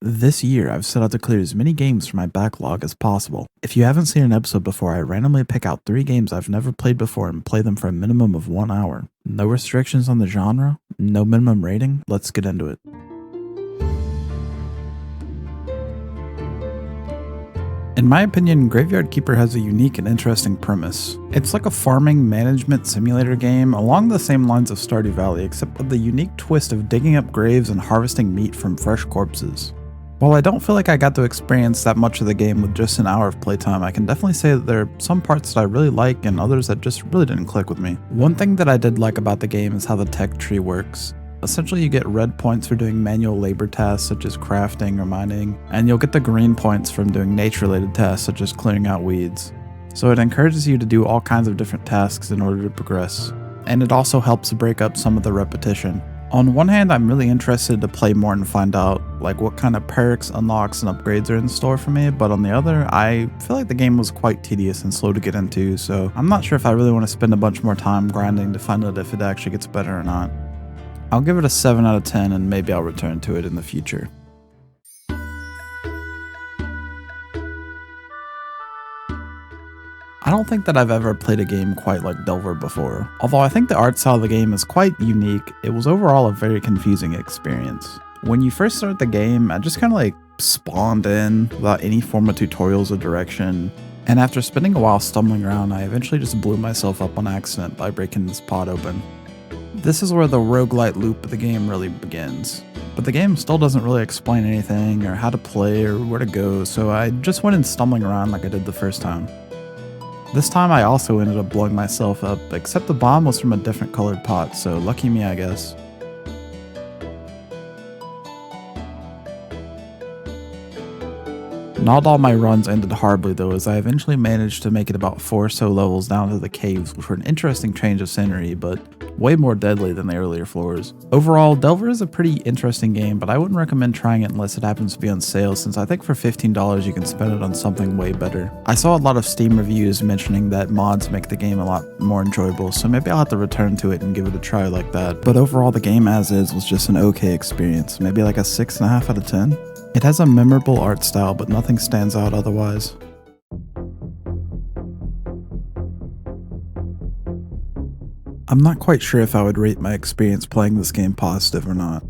This year, I've set out to clear as many games from my backlog as possible. If you haven't seen an episode before, I randomly pick out 3 games I've never played before and play them for a minimum of 1 hour. No restrictions on the genre, no minimum rating, let's get into it. In my opinion, Graveyard Keeper has a unique and interesting premise. It's like a farming management simulator game along the same lines of Stardew Valley, except with the unique twist of digging up graves and harvesting meat from fresh corpses. While I don't feel like I got to experience that much of the game with just an hour of playtime, I can definitely say that there are some parts that I really like and others that just really didn't click with me. One thing that I did like about the game is how the tech tree works. Essentially, you get red points for doing manual labor tasks such as crafting or mining, and you'll get the green points from doing nature-related tasks such as clearing out weeds. So it encourages you to do all kinds of different tasks in order to progress. And it also helps break up some of the repetition. On one hand, I'm really interested to play more and find out like what kind of perks, unlocks, and upgrades are in store for me, but on the other, I feel like the game was quite tedious and slow to get into, so I'm not sure if I really want to spend a bunch more time grinding to find out if it actually gets better or not. I'll give it a 7 out of 10 and maybe I'll return to it in the future. I don't think that I've ever played a game quite like Delver before. Although I think the art style of the game is quite unique, it was overall a very confusing experience. When you first start the game, I just kind of like spawned in without any form of tutorials or direction. And after spending a while stumbling around, I eventually just blew myself up on accident by breaking this pod open. This is where the roguelite loop of the game really begins. But the game still doesn't really explain anything or how to play or where to go, so I just went in stumbling around like I did the first time. This time I also ended up blowing myself up, except the bomb was from a different colored pot, so lucky me I guess. Not all my runs ended horribly though, as I eventually managed to make it about 4 or so levels down to the caves, which were an interesting change of scenery, but way more deadly than the earlier floors. Overall, Delver is a pretty interesting game, but I wouldn't recommend trying it unless it happens to be on sale, since I think for $15 you can spend it on something way better. I saw a lot of Steam reviews mentioning that mods make the game a lot more enjoyable, so maybe I'll have to return to it and give it a try like that. But overall, the game as is was just an okay experience, maybe like a 6.5 out of 10. It has a memorable art style, but nothing stands out otherwise. I'm not quite sure if I would rate my experience playing this game positive or not.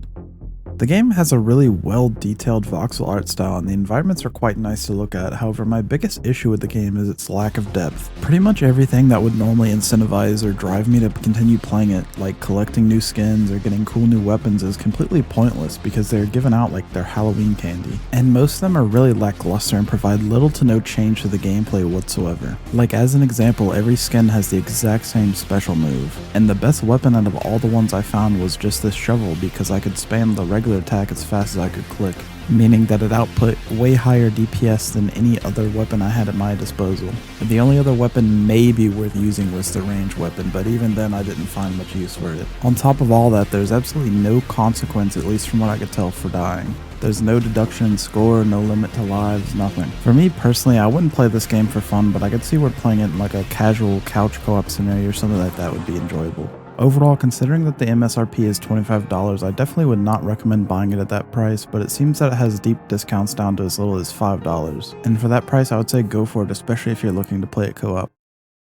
The game has a really well-detailed voxel art style and the environments are quite nice to look at, however my biggest issue with the game is its lack of depth. Pretty much everything that would normally incentivize or drive me to continue playing it, like collecting new skins or getting cool new weapons, is completely pointless because they're given out like they're Halloween candy. And most of them are really lackluster and provide little to no change to the gameplay whatsoever. Like as an example, every skin has the exact same special move, and the best weapon out of all the ones I found was just this shovel because I could spam the regular attack as fast as I could click, meaning that it output way higher DPS than any other weapon I had at my disposal. The only other weapon maybe worth using was the ranged weapon, but even then I didn't find much use for it. On top of all that, there's absolutely no consequence, at least from what I could tell, for dying. There's no deduction in score, no limit to lives, nothing. For me personally, I wouldn't play this game for fun, but I could see where playing it in like a casual couch co-op scenario or something like that would be enjoyable. Overall, considering that the MSRP is $25, I definitely would not recommend buying it at that price, but it seems that it has deep discounts down to as little as $5. And for that price, I would say go for it, especially if you're looking to play it co-op.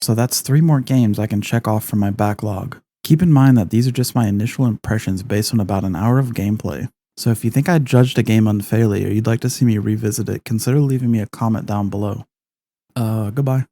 So that's 3 more games I can check off from my backlog. Keep in mind that these are just my initial impressions based on about an hour of gameplay. So if you think I judged a game unfairly or you'd like to see me revisit it, consider leaving me a comment down below. Goodbye.